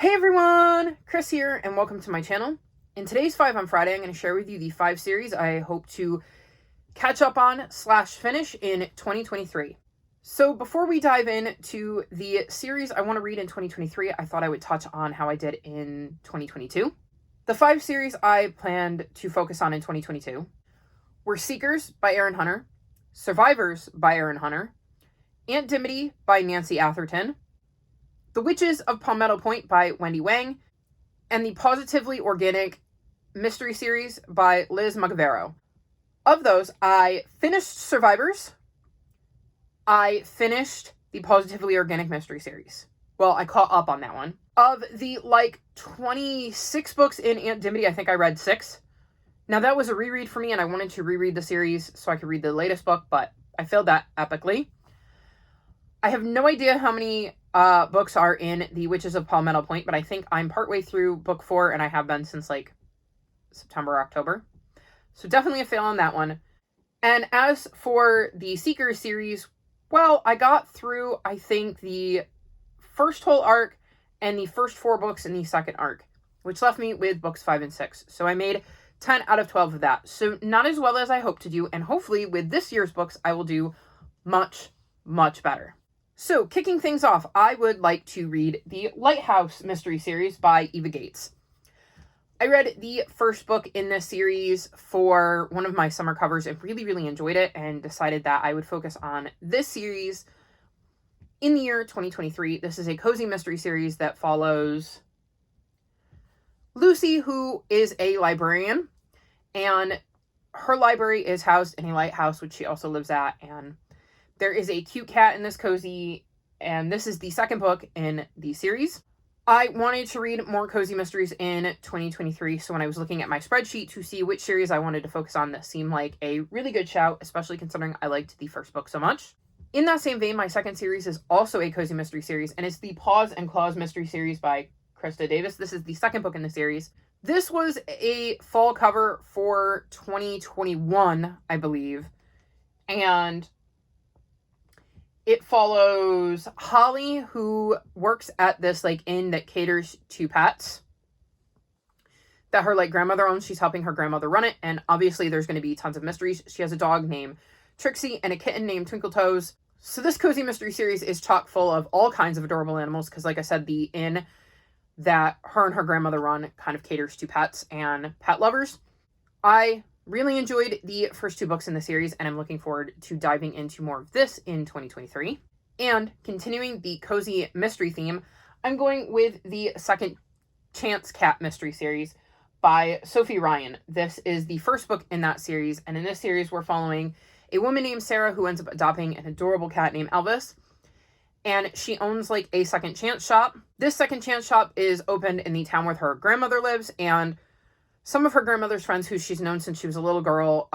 Hey everyone, Chris here, and welcome to my channel. In today's 5 on Friday, I'm going to share with you the 5 series I hope to catch up on / finish in 2023. So before we dive into the series I want to read in 2023, I thought I would touch on how I did in 2022. The 5 series I planned to focus on in 2022 were Seekers by Erin Hunter, Survivors by Erin Hunter, Aunt Dimity by Nancy Atherton, The Witches of Palmetto Point by Wendy Wang, and the Positively Organic Mystery Series by Liz Magavero. Of those, I finished Survivors. I finished the Positively Organic Mystery Series. Well, I caught up on that one. Of the 26 books in Aunt Dimity, I think I read 6. Now that was a reread for me, and I wanted to reread the series so I could read the latest book, but I failed that epically. I have no idea how many books are in The Witches of Palmetto Point, but I think I'm partway through book 4, and I have been since September, October. So definitely a fail on that one. And as for the Seekers series, well, I got through, I think, the first whole arc and the first 4 books in the second arc, which left me with books 5 and 6. So I made 10 out of 12 of that. So not as well as I hope to do, and hopefully with this year's books, I will do much, much better. So, kicking things off, I would like to read the Lighthouse Mystery Series by Eva Gates. I read the first book in this series for one of my summer covers and really, really enjoyed it, and decided that I would focus on this series in the year 2023. This is a cozy mystery series that follows Lucy, who is a librarian, and her library is housed in a lighthouse, which she also lives at, and there is a cute cat in this cozy, and this is the second book in the series. I wanted to read more cozy mysteries in 2023, so when I was looking at my spreadsheet to see which series I wanted to focus on, this seemed like a really good shout, especially considering I liked the first book so much. In that same vein, my second series is also a cozy mystery series, and it's the Paws and Claws Mystery Series by Krista Davis. This is the second book in the series. This was a fall cover for 2021, I believe, and it follows Holly, who works at this inn that caters to pets that her grandmother owns. She's helping her grandmother run it, and obviously there's going to be tons of mysteries. She has a dog named Trixie and a kitten named Twinkle Toes. So this cozy mystery series is chock full of all kinds of adorable animals because, like I said, the inn that her and her grandmother run kind of caters to pets and pet lovers. I really enjoyed the first 2 books in the series, and I'm looking forward to diving into more of this in 2023. And continuing the cozy mystery theme, I'm going with the Second Chance Cat mystery series by Sophie Ryan. This is the first book in that series, and in this series we're following a woman named Sarah who ends up adopting an adorable cat named Elvis, and she owns a second chance shop. This second chance shop is opened in the town where her grandmother lives, and some of her grandmother's friends, who she's known since she was a little girl,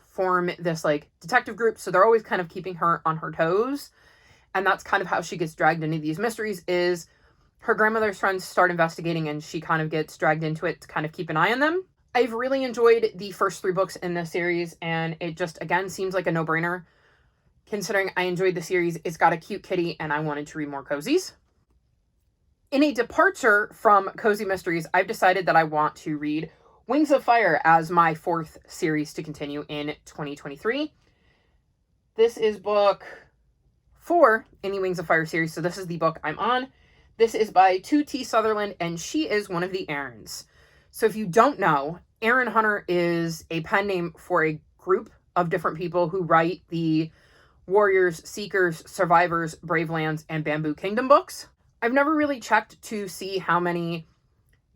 form this detective group. So they're always kind of keeping her on her toes. And that's kind of how she gets dragged into these mysteries, is her grandmother's friends start investigating and she kind of gets dragged into it to kind of keep an eye on them. I've really enjoyed the first 3 books in this series, and it just, again, seems like a no-brainer. Considering I enjoyed the series, it's got a cute kitty, and I wanted to read more cozies. In a departure from cozy mysteries, I've decided that I want to read Wings of Fire as my 4th series to continue in 2023. This is book 4 in the Wings of Fire series, so this is the book I'm on. This is by 2T Sutherland, and she is one of the Erins. So if you don't know, Erin Hunter is a pen name for a group of different people who write the Warriors, Seekers, Survivors, Bravelands, and Bamboo Kingdom books. I've never really checked to see how many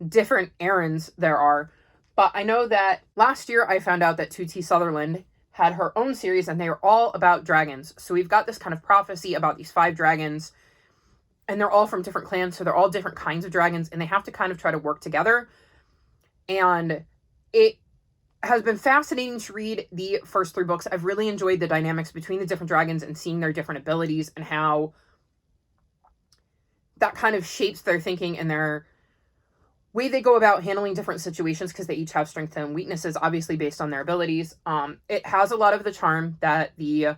different Erins there are, but I know that last year I found out that 2T Sutherland had her own series, and they are all about dragons. So we've got this kind of prophecy about these 5 dragons, and they're all from different clans, so they're all different kinds of dragons, and they have to kind of try to work together. And it has been fascinating to read the first 3 books. I've really enjoyed the dynamics between the different dragons and seeing their different abilities and how that kind of shapes their thinking and their way they go about handling different situations, because they each have strengths and weaknesses, obviously based on their abilities. It has a lot of the charm that the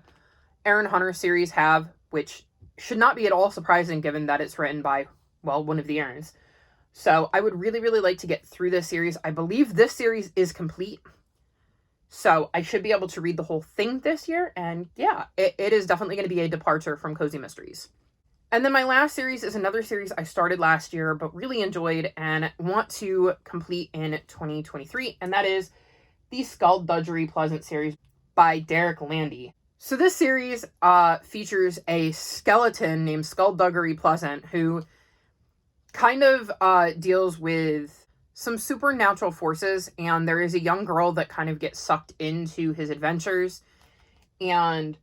Erin Hunter series have, which should not be at all surprising given that it's written by, well, one of the Erins. So I would really, really like to get through this series. I believe this series is complete. So I should be able to read the whole thing this year. And yeah, it is definitely going to be a departure from Cozy Mysteries. And then my last series is another series I started last year, but really enjoyed and want to complete in 2023. And that is the Skullduggery Pleasant series by Derek Landy. So this series features a skeleton named Skullduggery Pleasant who kind of deals with some supernatural forces, and there is a young girl that kind of gets sucked into his adventures, and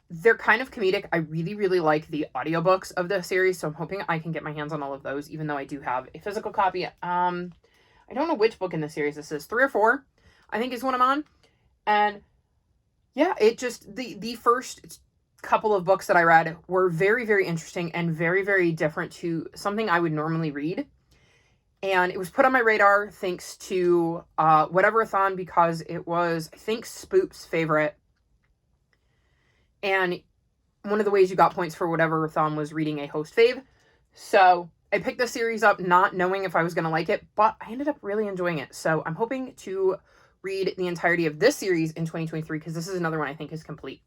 they're kind of comedic. I really, really like the audiobooks of the series, so I'm hoping I can get my hands on all of those, even though I do have a physical copy. I don't know which book in the series this is. 3 or 4, I think, is what I'm on. And yeah, it just, the first couple of books that I read were very, very interesting and very, very different to something I would normally read. And it was put on my radar thanks to Whatever-a-thon, because it was, I think, Spoop's favorite. And one of the ways you got points for Whatever-a-thon was reading a host fave. So I picked the series up not knowing if I was going to like it, but I ended up really enjoying it. So I'm hoping to read the entirety of this series in 2023, because this is another one I think is complete.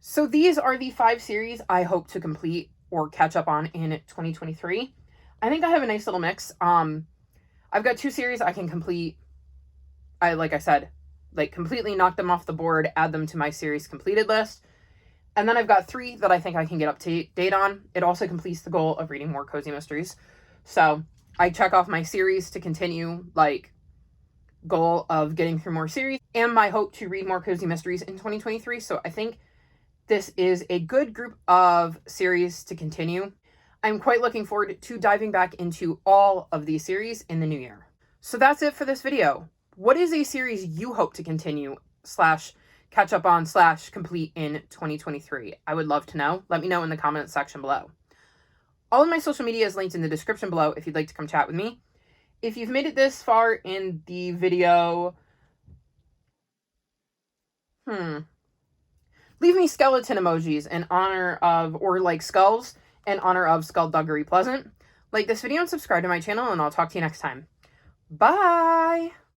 So these are the 5 series I hope to complete or catch up on in 2023. I think I have a nice little mix. I've got 2 series I can complete. Like I said, completely knock them off the board, add them to my series completed list. And then I've got 3 that I think I can get up to date on. It also completes the goal of reading more Cozy Mysteries. So I check off my series to continue, goal of getting through more series and my hope to read more Cozy Mysteries in 2023. So I think this is a good group of series to continue. I'm quite looking forward to diving back into all of these series in the new year. So that's it for this video. What is a series you hope to continue / catch up on / complete in 2023? I would love to know. Let me know in the comments section below. All of my social media is linked in the description below if you'd like to come chat with me. If you've made it this far in the video, leave me skeleton emojis in honor of, or skulls in honor of Skullduggery Pleasant. Like this video and subscribe to my channel, and I'll talk to you next time. Bye!